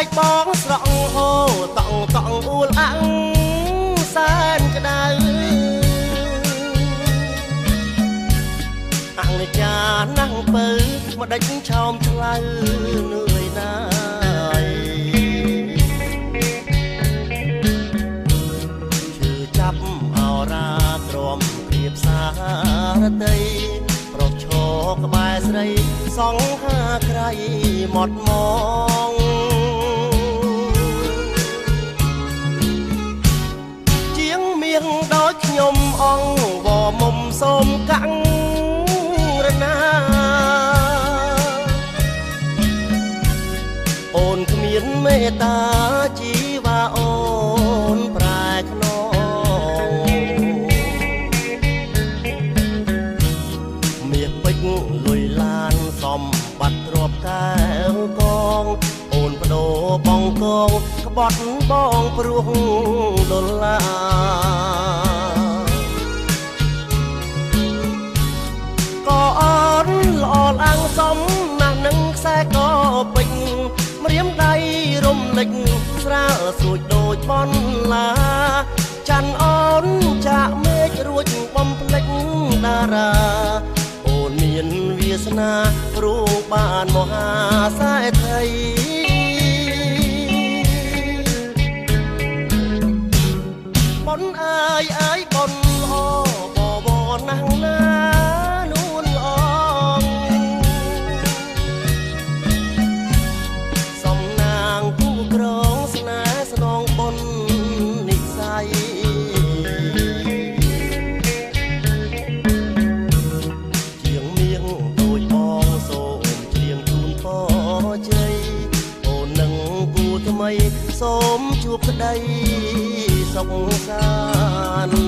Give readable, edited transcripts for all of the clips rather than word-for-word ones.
ចបងស្រក់អូតង់តង់អួលអាំងសែនក្តៅអង្ចាណាំងពៅមកដេចឆោមឆ្លៅនឿយណាយឈឺចាប់អរាទ្រាំព្រៀបសារតីប្រុសឈរក្បែរស្រីសង្ហាក្រៃមាត់មកជាងមៀងដូចខ្ញុំអងវមុំសូមកាំងរណាអូនគ្មានមេត្តាជីវ៉ាអូនប្រែខ្នងមាសពេជ្រលុយឡានសំបាត់ទ្រពកែវកងអូនបដូរបងកងក្បត់បងព្រោះដុល្លារក៏អូនល្អឡើងសំណាស់នឹងខ្សែកពេជ្រម្រាមដៃរំលេចស្រាលស្រួចដូចបនឡាច័ន្ទអូនចាក់មេឃរួចបំភ្លេចតារាអូនមានវាសនារួងបានមហាសេដ្ឋីបនអើយអើយបនល្អបបណាស់ណានួនល្អសំណាងគូក្រងស្នេហ៍ស្នងបននិស័យជាងមៀងដូចបងសូមច្រៀងជូនពរជ័យអូននឹងគូថ្មីសូមជួបក្តីសុខសាន្ត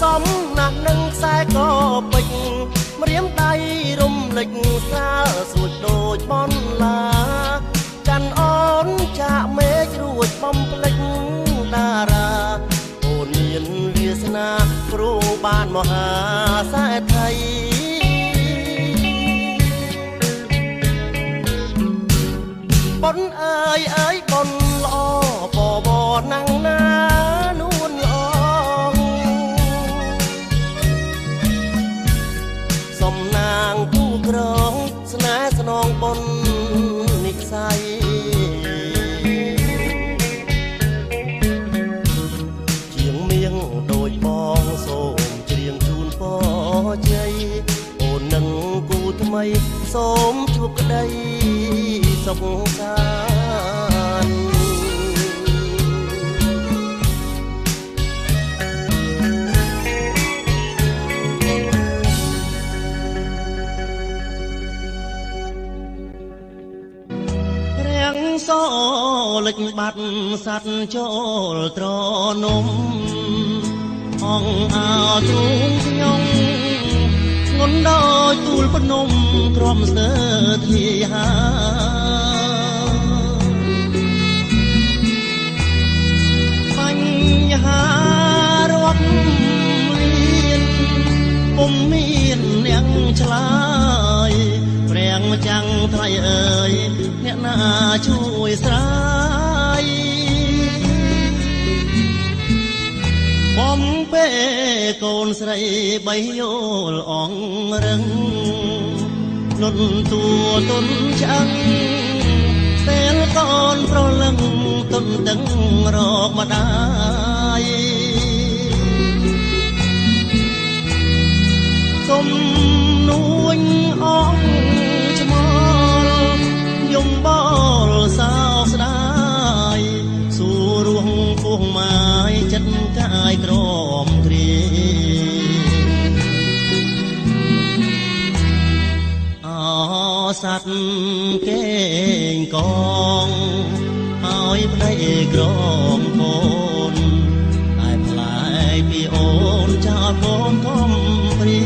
សំណាស់នឹងខ្សែកពេជ្រម្រាមដៃរំលេចស្រាលស្រួចដូចបនឡាច័ន្ទអូនចាក់មេឃរួចបំភ្លេចតារាអូនមានវាសនាព្រោះបានមហាសេដ្ឋីបនអើយអើយបនល្អបបណាំងណានួនល្អសំណាងគូក្រងស្នេហ៍ស្នងបននិស័យជាងមៀងដូចបងសូមច្រៀងជូនពរជ័យអូននឹងគូថ្មីសូមជួបក្តីសុខសាន្តសលេចបាត់សัตว์ចូលត្រនំអងអោទ្រូងខ្ញុំងន់ដោយទូលភ្នំទ្រាំស្ទើធាហាបញ្ហារាប់លានពុំមានអ្នកឆ្លើយព្រះម្ចាំងថ្លៃអើយអ្នកណាជួយស្រាយបំពេកូនស្រីបីយល់អងរឹងលុនតួទុនឆ្អឹងពេលកូនប្រលឹងទុនដឹងរកម្ដាយសុំនួញអងឆ្មល់យំបលសោកស្ដាយសួររួងពោះម៉ាយចិត្តកាយក្រំគ្រា សัตว์គេងកងហើយប្តីក្រងកូនតែផ្លែកពីអូនចោលកូនធំព្រី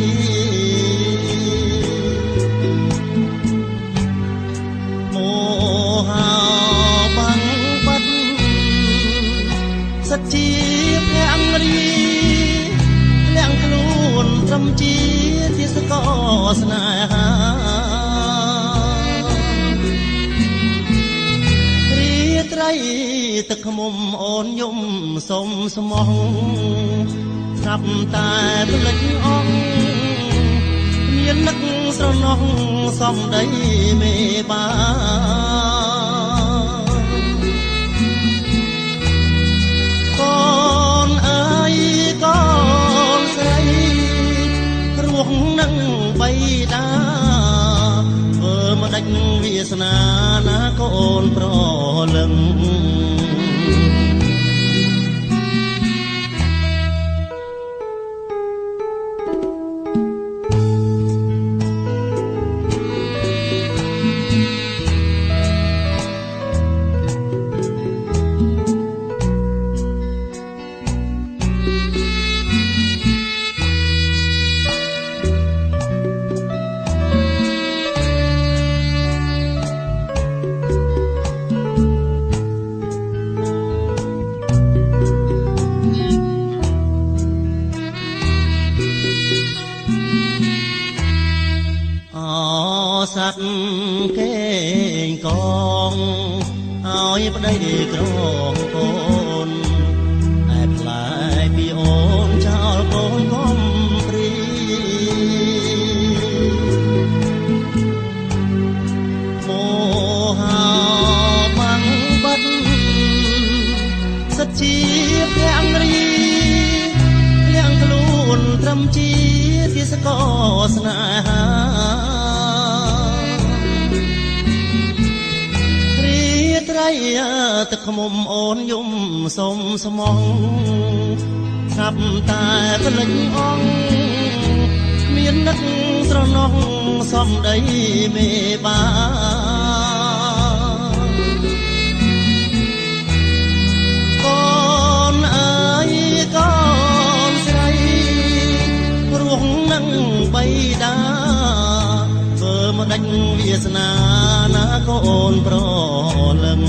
មោហៅបាំងបាត់សច្ជាភង្រីលាក់ខ្លួនត្រឹមជាទាសកោស្នេហារីត្រីទឹកខ្មុំអូនយំសុំស្មោះស្រាប់តែភ្លេចអងមាននឹកស្រណោះសំដីមេបាកូនអើយកូនស្រីរស់នឹងបៃតាធ្វើមកដាច់វាសនាណាកូនប្រលឹងសัตว์គេងកងហើយប្តីក្រងកូនតែផ្លែកពីអូនចោលកូនខំព្រីមោហៅបាំងបាត់សច្ជាភង្រីលាក់ខ្លួនត្រឹមជាទាសកោស្នេហាត្រីទឹកខ្មុំអូនយំសុំស្មោះស្រាប់តែភ្លេចអងមាននឹកស្រណោះសំដីមេបាកូនអើយកូនស្រីរស់នឹងបៃតាធ្វើមកដាច់វាសនាណាកូនប្រលឹង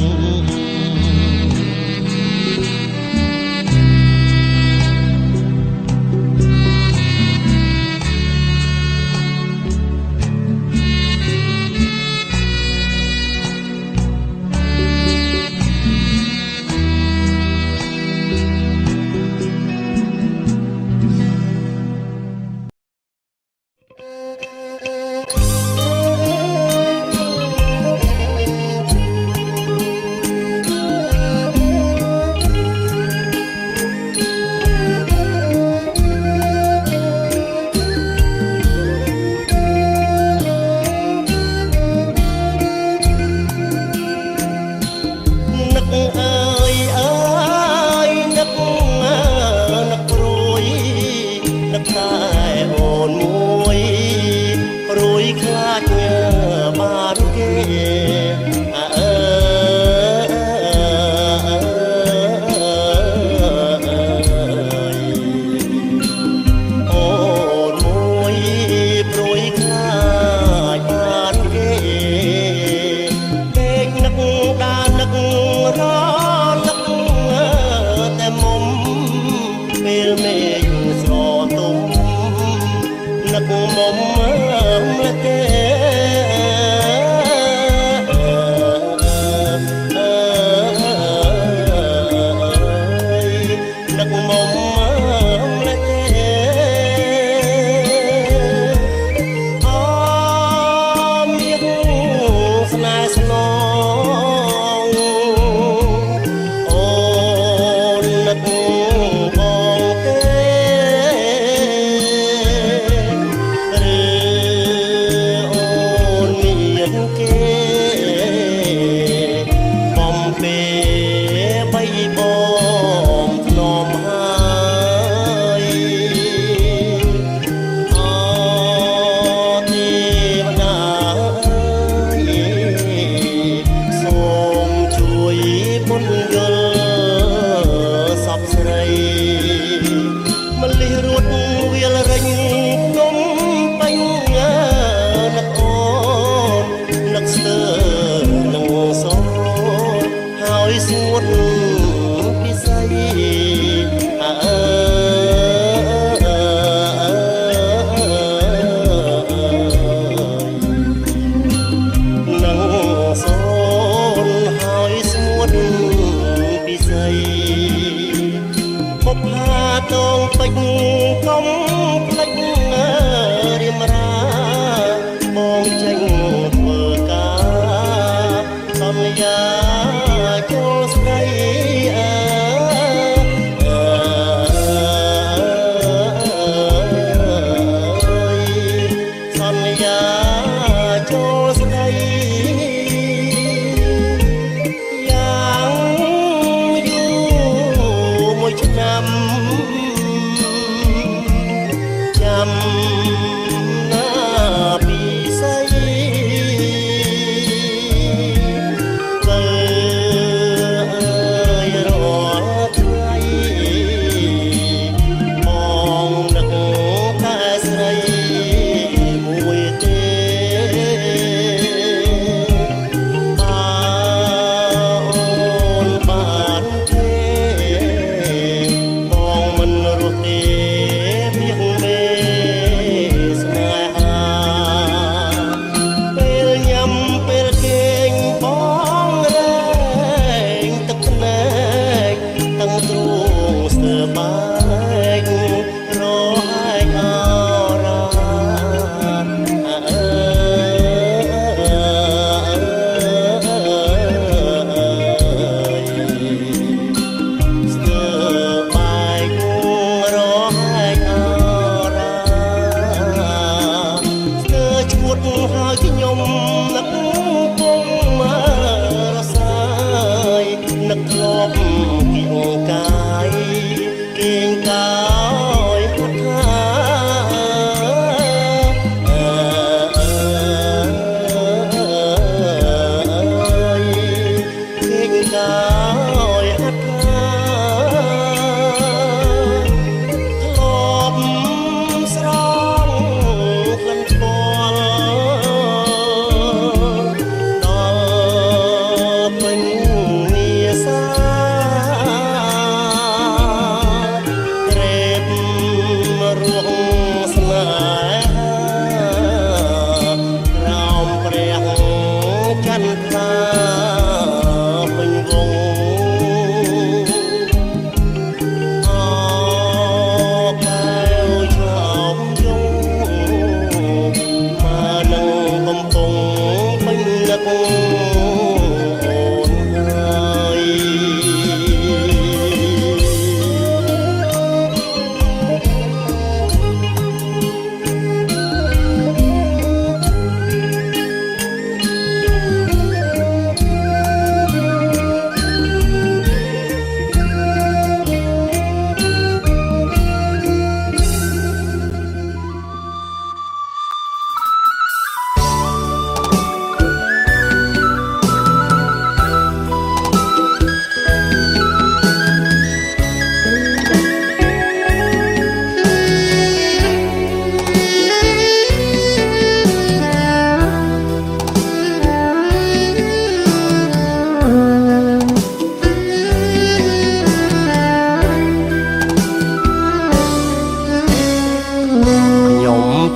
ម្លិះរួតវាលរិញនំបាញ់នឹកអូននឹកស្ទើរនឹងសោហើយស្ងួតពិស័យតងពេជ្រកុំភ្លេចរៀមរាបងចេញធ្វើការសន្យាចូលស្ដីសន្យាចូលស្ដីយ៉ាងយូរមួយឆ្នាំចាំណាពីស័យបើរាល់ថ្ងៃបងនឹកតែស្រីមួយទេអូនបានទេបងមិនរស់ទេហើយខ្ញុំនឹកពុំរសាយនឹកធ្លាប់ពីអង្កាយគេងកាយគាត់ថាគេងកាយហត់ថាធ្លាប់ស្រងក្លិនស្គាល់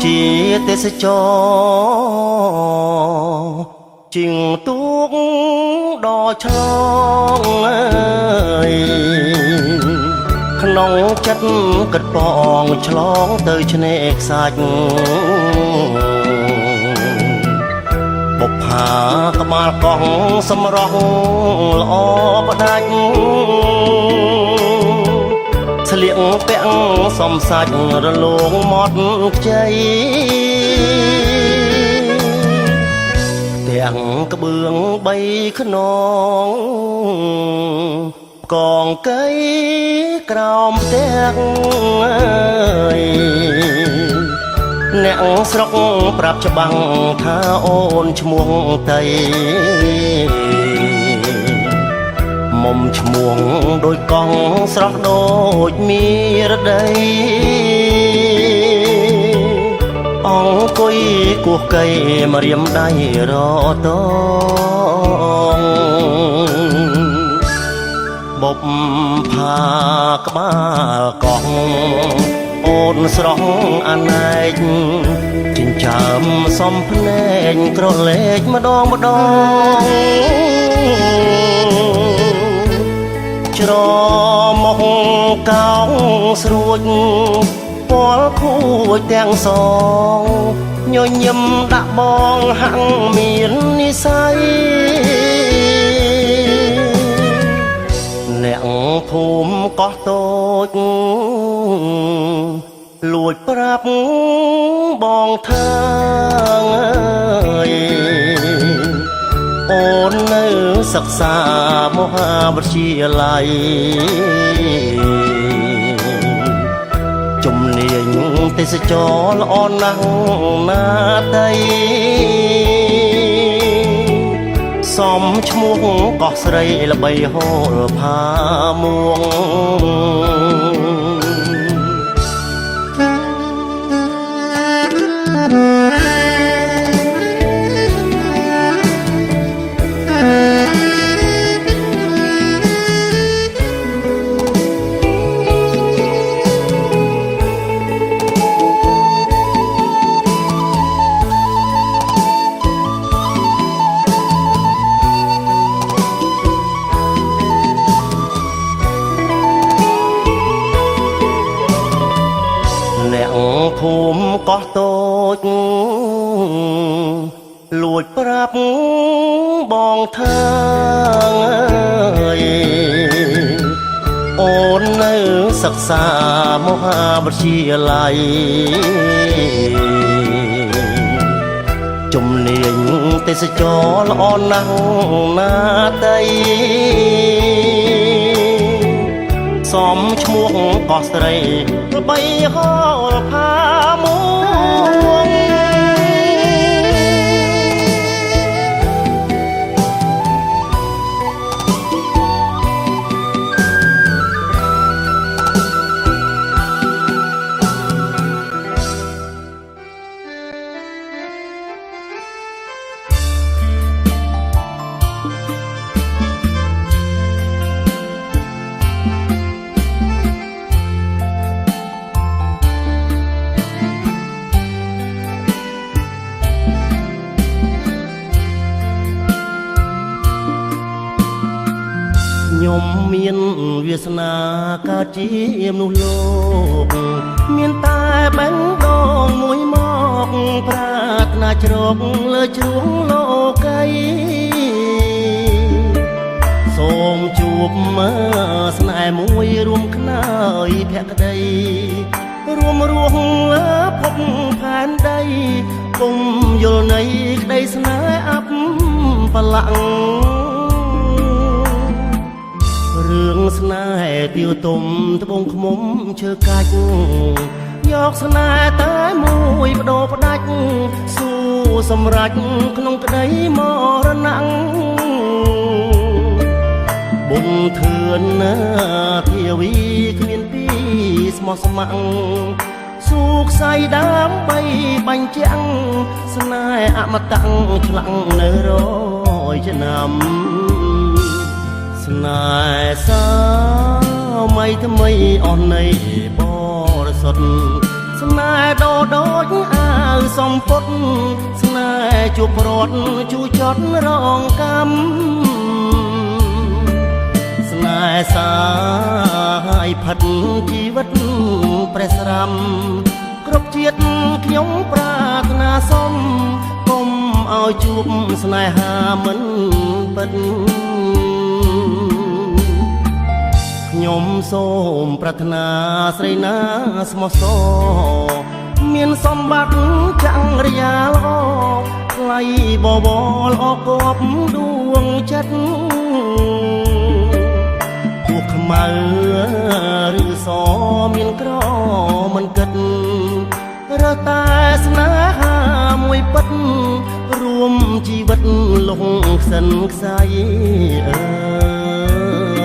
ជាទេសចរជាងទូកដ៏ឆ្លងក្នុងចិត្តគិតបងឆ្លងទៅឆ្នេរខ្សាច់បុប្ផាក្បាលកោះសម្រស់ល្អផ្ដាច់ស្លៀកពាក់សំសាច់រលោងមាត់ខ្ចីទាំងក្បឿង3ខ្នងកងកៃក្រោមផ្ទះអ្នកស្រុកប្រាប់ច្បាំងថាអូនឈ្មោះតីម មុំឈ្មោះដោយកង់ស្រស់ដូចមានរដីអង្គុយគោះកៃមករៀមដៃរតងបុបផាក្បាលកោះអូនស្រស់អណែកចិញ្ចើមសំភ្នែកក្រឡេកម្ដងច្រមកកោងស្រួចពលខូចទាំងសងញញឹមដាក់បងហាំងមាននិស័យអ្នកភូមិកោះតូចលួចប្រាប់បងថាងអើយអូននៅសិក្សាមហាវិទ្យាល័យជំនាញទេសចរល្អណាស់ណាតីសំឈ្មោះកោះស្រីល្បីហូរផាមួងភូមិកោះតូចលួចប្រាប់បងថាងអើយអូននៅសិក្សាមហាវិទ្យាល័យជំនាញទេសចរល្អណាស់ណាតីសំឈ្មោះកោះស្រីល្បីហូរផាមួងខ្ញុំមានវាសនាកើតជាមនុស្សលោកមានតែបេះដូងមួយមកប្រាថ្នាជ្រកលើជ្រួងលោកីសូមជួបមើស្នេហ៍មួយរួមខ្នើយភក្តីរួមរស់លើភពផែនដីគុំយល់នៃក្តីស្នេហ៍អបបលាក់រឿងស្នេហ៍ទាវទុំត្បូងឃ្មុំឈើកាច់យកស្នេហ៍តែមួយបដូរផ្ដាច់ស៊ូសម្រេចក្នុងក្តីមរណៈបុណ្យធឿនណាធាវីគ្មានពីស្មោះស្ម័គ្រស៊ូខ្សែដើម្បីបញ្ជាក់ស្នេហ៍អមតៈឆ្លាំងនៅរយឆ្នាំស្នេហ៍សាមៃថ្មីអស់នៃបរិសុទ្ធស្នេហ៍ដោដូចអាវសំពត់ស្នេហ៍ជួបរត់ជួចត់រងកម្មស្នេហ៍សាយផិតជីវិតព្រះស្រាំគ្រប់ជាតិខ្ញុំប្រាថ្នាសុំកុំឲ្យជួបស្នេហាមិនពិតខ្ញុំសូមប្រាថ្នាស្រីណាស្មោះសរមានសម្បត្តិចាំងរាល្អថ្លៃបបរអកបដួងចិត្តពោះខ្មៅឬសមានក្រមិនគិតរើតែស្នេហាមួយពិតរួមជីវិតលងខ្សិនខ្សៃអើ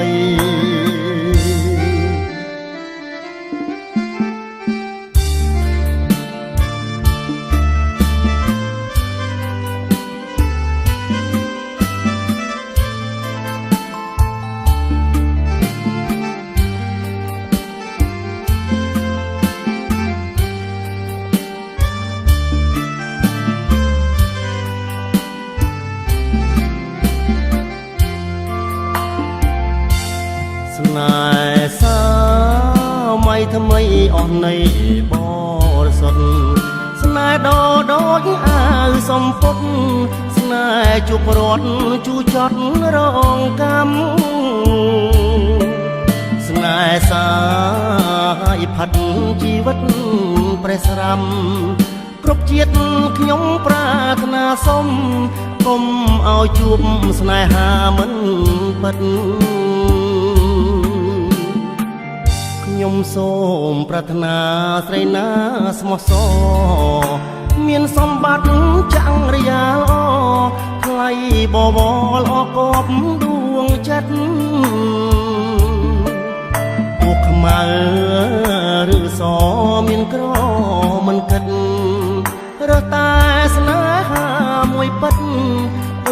ថ្មីអស់នៃបរិសុទ្ធស្នេហ៍ដោដូចអាវសំពត់ស្នេហ៍ជួបរត់ជូចត់រងកម្មស្នេហ៍សាយផាត់ជីវិតព្រះស្រាំគ្រប់ជាតិខ្ញុំប្រាថ្នាសុំកុំឲ្យជួបស្នេហាមិនពិតខ្ញុំសូមប្រាថ្នាស្រីណាស្មោះសរមានសម្បត្តិចាំងរយ៉ាល្អថ្លៃបបរល្អកប់ដួងចិត្តពុកខ្មៅឬសមានក្រមិនគិតរកតែស្នេហាមួយពិត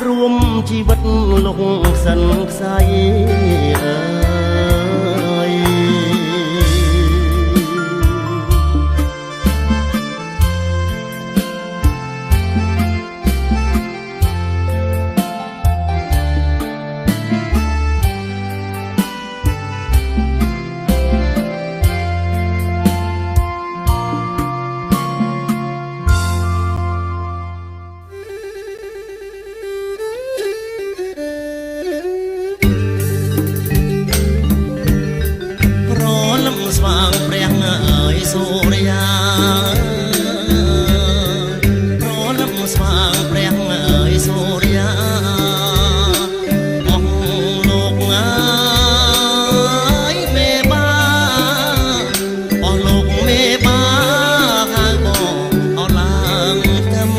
រួមជីវិតលោកសិនខ្សៃអើយស្វាងព្រះអើយសូរិយាប្រលឹមស្វាងព្រះអើយសូរិយាអស់លោកអើយមេបាអស់លោកមេបាហៅបងអស់ឡើងទឹម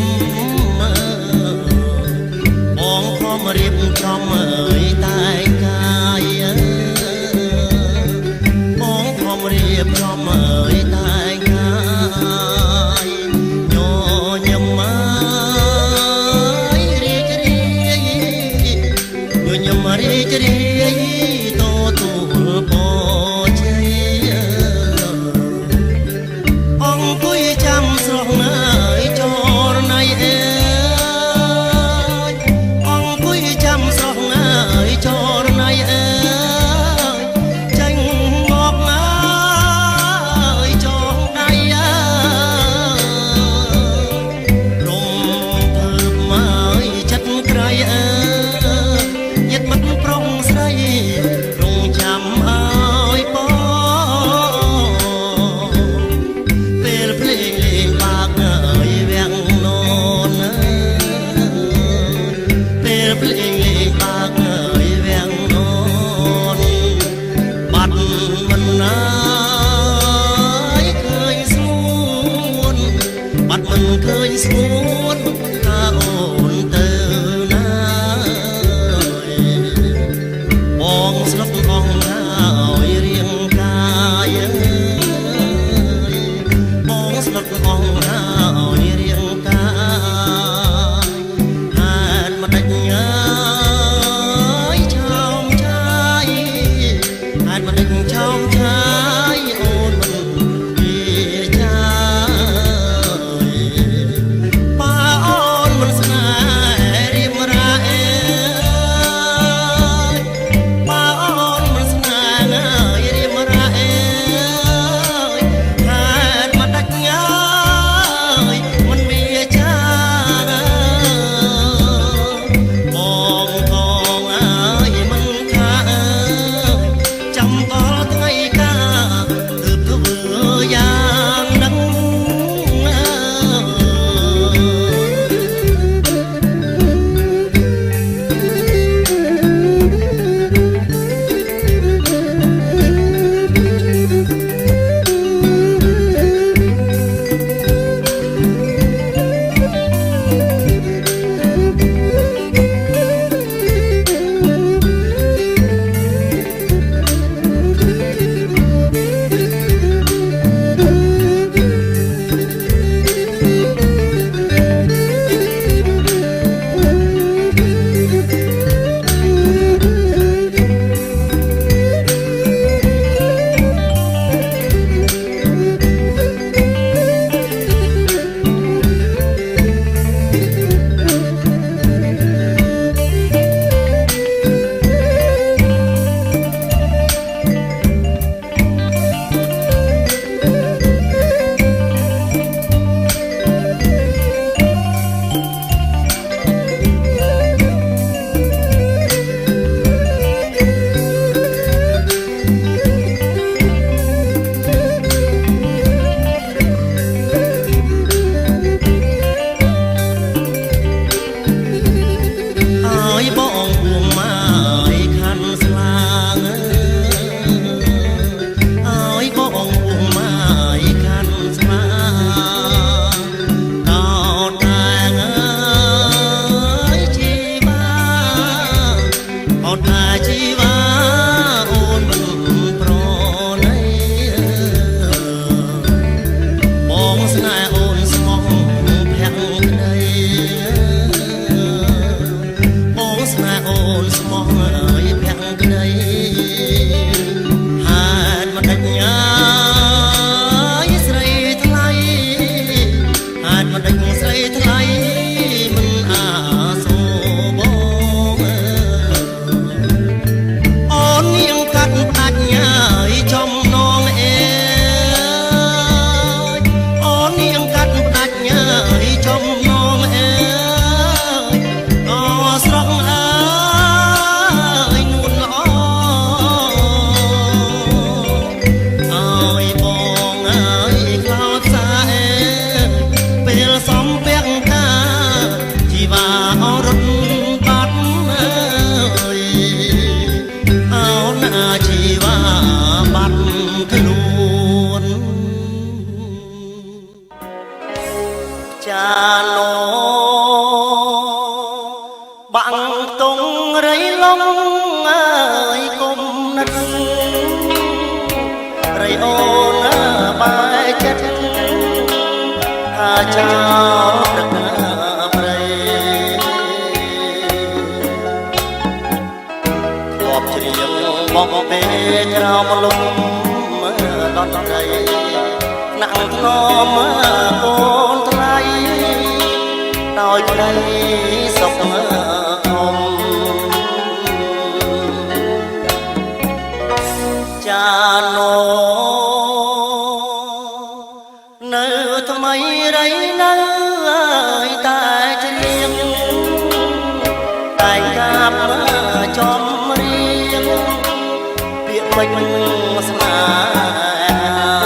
បងខំរៀបចំអើយតែកាយរៀបចំអើយតែកាយញញឹមអើយរីករាយញញឹមរីករាយទទួលពរជ័យអង្គុយចាំស្រស់ណាយចរណៃអើយអង្គុយចាំស្រស់ណាយចរណៃអើយ ណូបាំងតុងរៃឡងអើយគុំនឹករៃអូនបែចិត្តថាចោលដឹកព្រៃធ្លាប់ច្រៀងបងពេលក្រោមលំដនត្រីណាំងធ្នមកូនថ្លៃដោយក្តីសុខអមចាណូនៅថ្មីរៃនៅតែច្រៀងតែកាប់ចំរៀងពាក្យពេចន៍ស្នេហា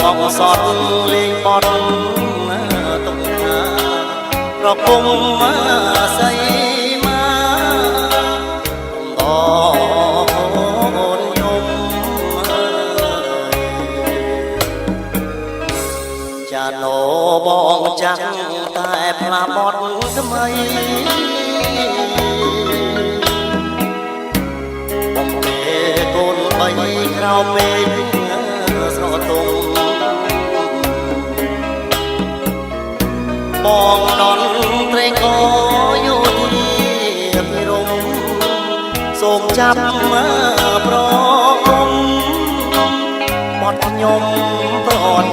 កំសត់លេងបត់ទុកថាប្រគំសៃមាអូនយំចាណូបងចាំងតែផ្លាបត់ថ្មីបំពេកូនបីក្រោមមេឃស្រទុំបងដនត្រេកអយុធាពិរមសូមចាប់ប្រគំបត់ខ្ញុំប្រត់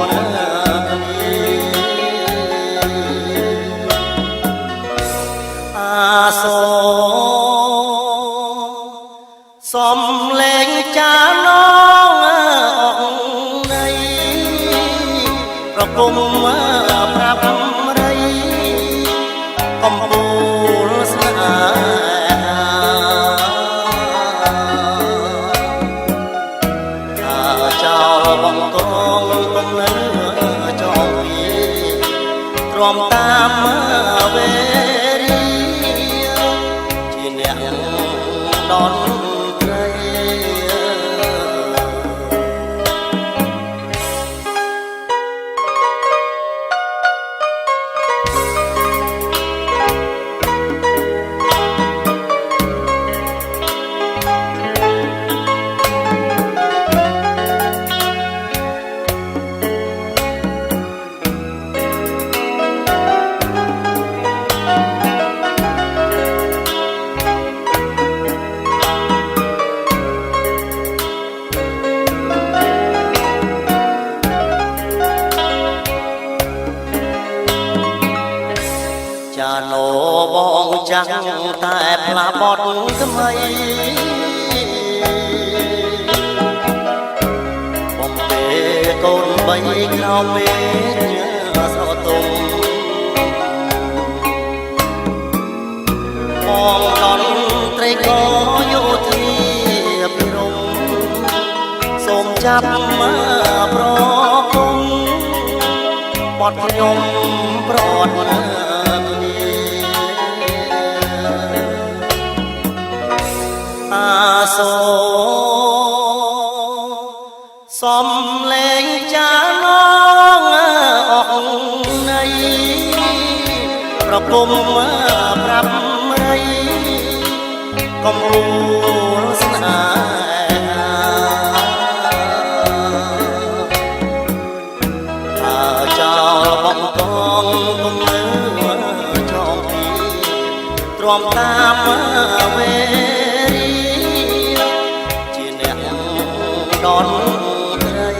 អាសូសំលេងចាណងអងនៃប្រគំប្រាប់កំពូលស្នេហាកាចោលបងកងគំនៅចောင်းពីទ្រាំតាមវេរីជាអ្នកដនត្រីចាណូបងចាំងតែផ្លាបត់ថ្មីបំពេកូនបីក្រោមមេឃស្រទុំបងដនត្រេកអយុធាពិរមសូមចាប់ប្រគំបត់ខ្ញុំប្រត់អាសូសំលេងចាណងអងនៃប្រគំប្រាប់រៃកំពូលស្នេហាចោលបងកងគំនៅចောင်းពីទ្រាំតាមវេដនត្រី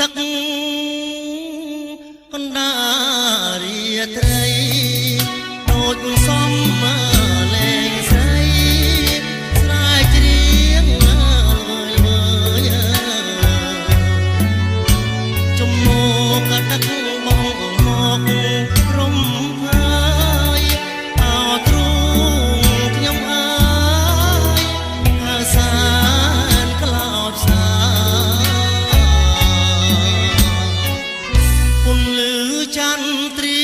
ទឹកកណ្ដាលរាត្រីដូចសំ ចន្ទ្រី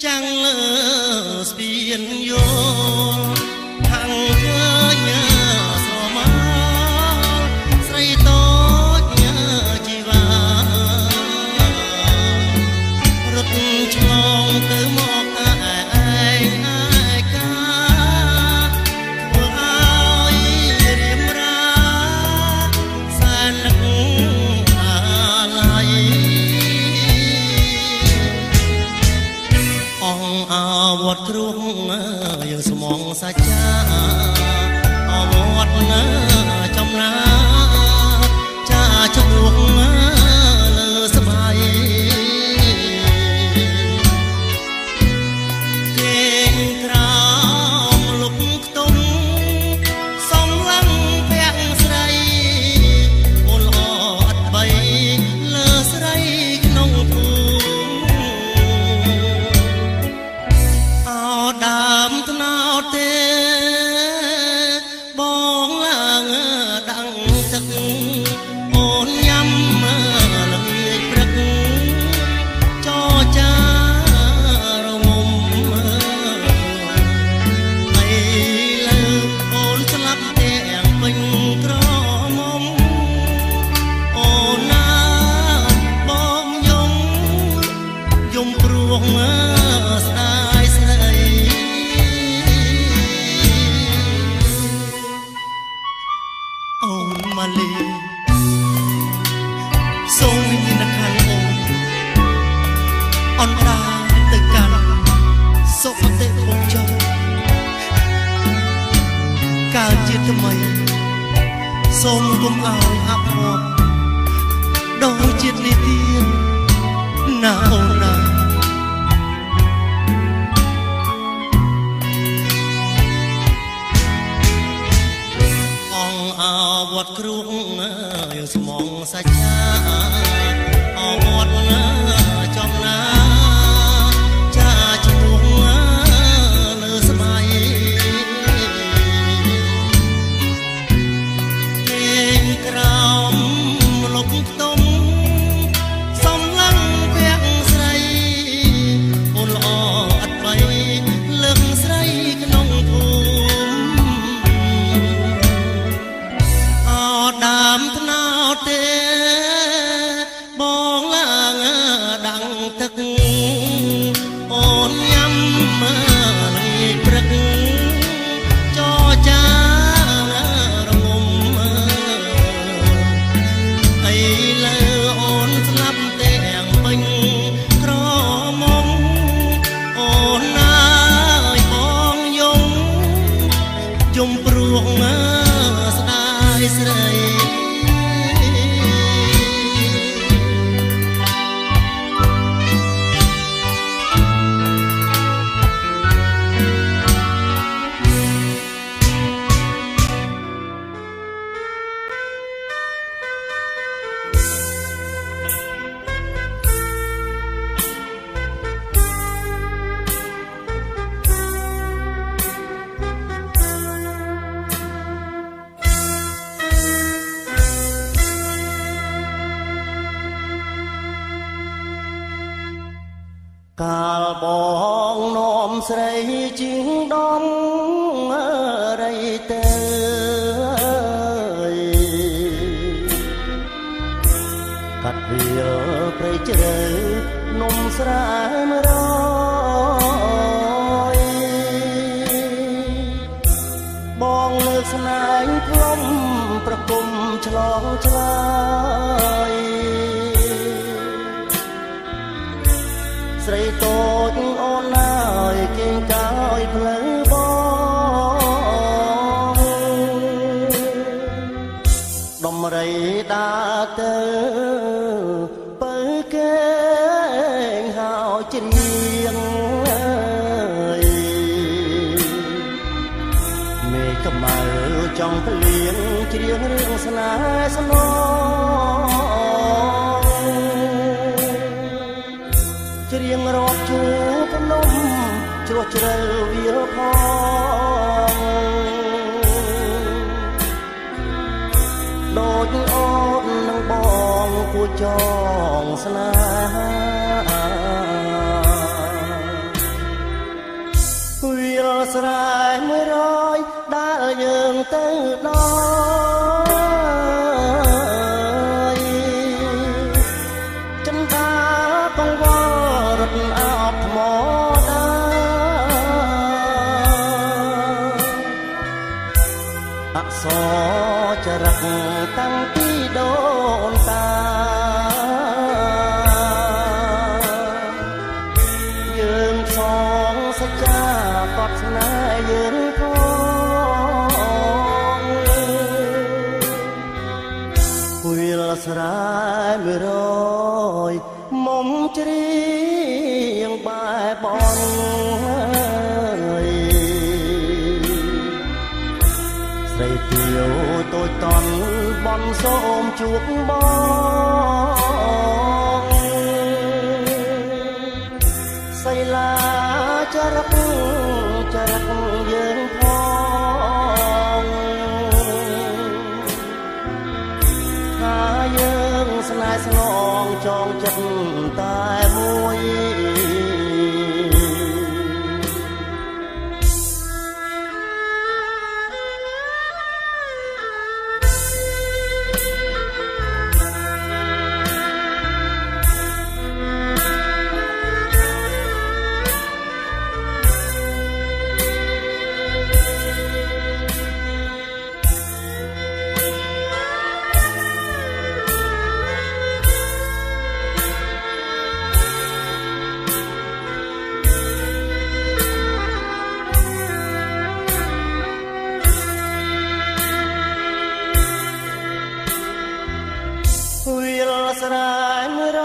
ចាំងលើស្ពានយោខាងឃើញស្រមោលស្រីតូចជីវ៉ារត់ឆ្លងទៅមកឯកាធ្វើឲ្យរៀមរាសែននឹកអាឡ័យអងអវត្តគ្រួងយើងស្មងសាច់ចាអវត្តចំណាចាចំនួនលើស្បែកគេងក្រោមលុបខ្ទង់សំឡឹងពាក់ស្រីអូនល្អអត់បីលើស្រីក្នុងភូមិអោដើមថ្នោតទេបងឡើងដាំងទឹកអូនញ៉ាំល្ងាចព្រឹកចោចារងំហើយលើអូនស្លាប់ទាំងពេញក្រមុំអូនណាបងយំព្រោះស្ដាយស្រីអូនម៉ាលីសូមវិញ្ញាណក្ខន្ធអូនអន្តរាទៅកាន់សុគតិភពចុះកើតជាថ្មីសូមកុំឲ្យអាប់អបដោយជាតិនេះទៀតណាអូនណាអងអវត្តគ្រួងយើងស្មងសាច់ចាអវត្តចំណាចាជំនួងលើស្បែកគេងក្រោមលុបខ្ទង់សំឡឹងពាក់ស្រីអូនល្អអត់បីលើកស្រីក្នុងភូមិអោដើមថ្នោតទេបងឡើងដាំងទឹកអូនញ៉ាំល្ងាចព្រឹកចោចារងំហើយលើអូនស្លាប់ទាំងពេញក្រមុំអូនណាយបងយំព្រោះស្ដាយស្រីកាលបងនាំស្រីជាងដំរៃទៅកាត់វាព្រៃជ្រៅនំស្រែ100បងលើកស្នែងផ្លុំប្រគំឆ្លងឆ្លើយស្រីតូចអូនណាយគេងកោយផ្លូវបងដំរីដាទៅបើគេងហៅច្រៀងមេកម៉ៅចង់ភ្លៀងច្រៀងរឿងស្នេហ៍ស្នងច្រៀងរាប់ជួរភ្នំជ្រោះជ្រៅវាផងដូចអូននឹងបង ងគួចចងស្នេហាវាលស្រែ100ដែលយើងទៅដល់ចិនតាកង្វល់រត់អោបថ្មដាអក្សរចរិតតាំងពីដូនតាយើងសងសច្ចាកត់ស្នេហ៍យើងផងវាលស្រែ100មុំច្រៀងបែបបន់ស្រីទាវតូចតន់បន់សូមជួបបងសៃឡាចរិតយើងផងថាយើងស្នេហ៍ស្នងចងចិត្តតែមួយវាលស្រែ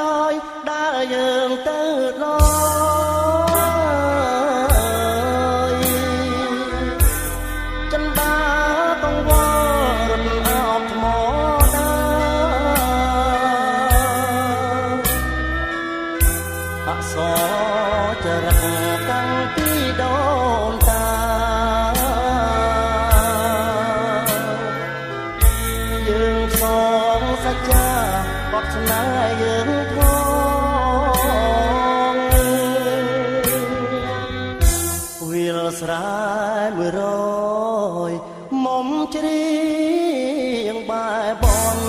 100ដែលយើងទៅដល់ចិនតាកង្វល់រត់អោបថ្មដាអក្សរចរិតតាំងពីដូនតាយើងសងសច្ចាកត់ស្នេហ៍យើងផងវាលស្រែ100មុំច្រៀងបែបបន់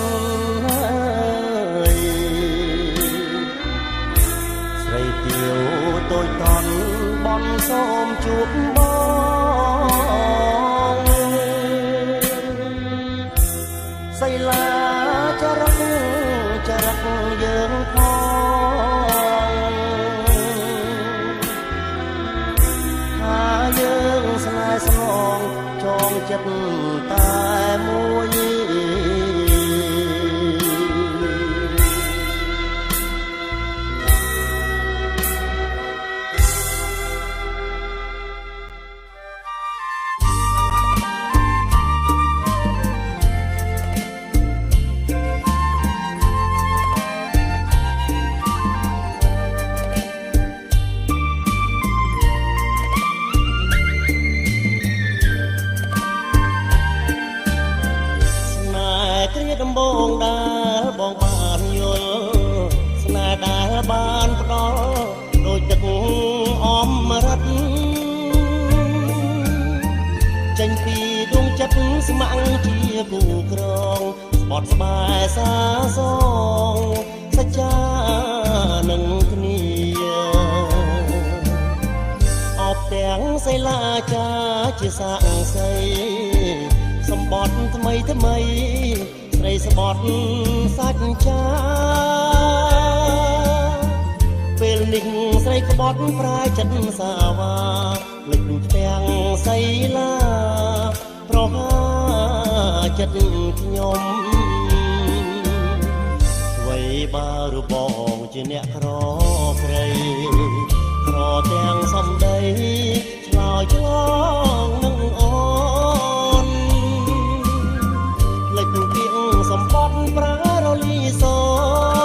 ស្រីទាវតូចតន់បន់សូមជួបបងសៃឡាចរិតយើងផងថាយើងស្នេហ៍ស្នងចងចិត្តតែមួយដំបងដែលបងបានយល់ស្នេហ៍ដែលបានផ្ដល់ដូចទឹកអមរិតចេញពីដួងចិត្តស្ម័គ្រជាគូក្រងស្បត់ស្បែសាសងសច្ចានឹងគ្នាអបទាំងសីលាចាជាសាក់សីសម្បត្តិថ្មីស្រីស្បត់សាច់ចាពេលនេះស្រីក្បត់ប្រាយចិត្តសាវាលិចផ្ទាំងសៃឡាប្រហាចិត្តខ្ញុំអ្វីបើរបងជាអ្នកក្រក្រៃក្រទាំងសំដីឆ្លើយឆ្លងនឹងអូនលិចពីសម្បត្តិប្រារលីសូ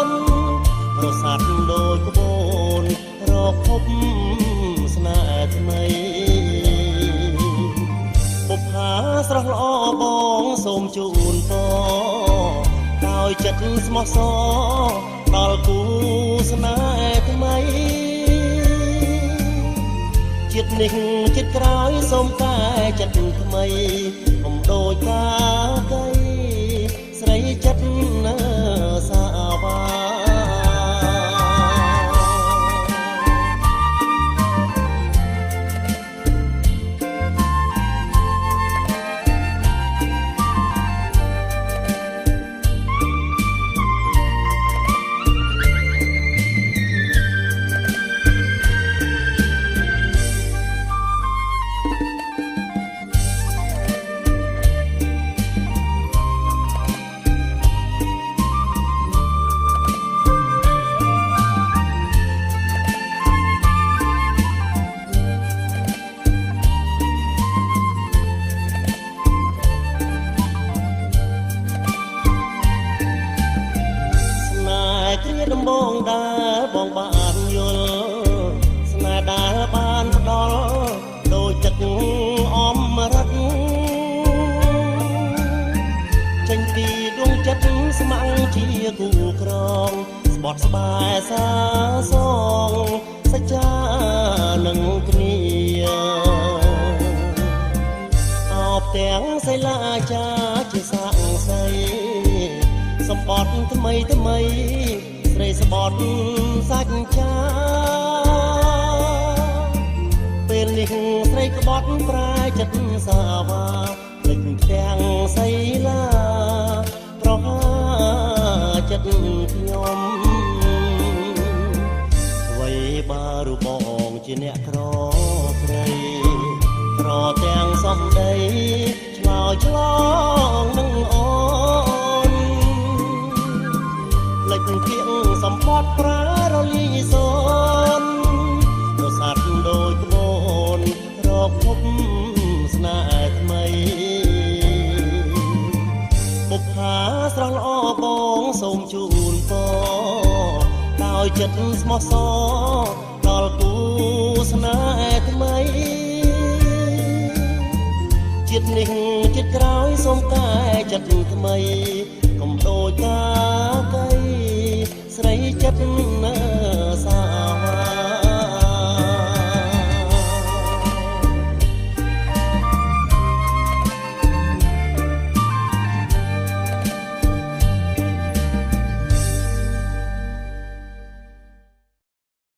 នរសាត់ដូចក្បូនរកភពស្នេហ៍ថ្មីបុប្ផាស្រស់ល្អបងសូមជូនពរ ដោយចិត្តស្មោះសរដល់គូស្នេហ៍ថ្មីជាតិនេះជាតិក្រោយសូមកែចិត្តថ្មីកុំដូចកាកៃស្រីចិត្តនៅសាវ៉ាដំបងដែលបងបានយល់ស្នេហ៍ដែលបានផ្ដល់ដូចទឹកអមរិតចេញពីដួងចិត្តស្ម័គ្រជាគូក្រងស្បត់ស្បែសាសងសច្ចានឹងគ្នាអបទាំងសីលាចាជាសាក់សីសម្បត្តិថ្មីថ្មីស្រីស្បត់សាច់ចាពេលនេះស្រីក្បត់ប្រែចិត្តសាវ៉ាភ្លេចទាំងសីលាប្រហាចិត្តខ្ញុំអ្វីបើរូបបងជាអ្នកក្រព្រៃក្រទាំងសំដីឆ្លោឆ្លងនឹងអូនលេចគៀងសម្បត្តិប្រើរលីសូនប្រសាទដូចក្បូនរកភពស្នេហ៍ថ្មីបុព្វាស្រស់ល្អបងសូមជូនពរដោយចិត្តស្មោះសរដល់គូស្នេហ៍ថ្មីជាតិនេះជាតិក្រោយសូមកែចិត្តថ្មីកុំដូចកាកៃស្រីចិត្តនៅសា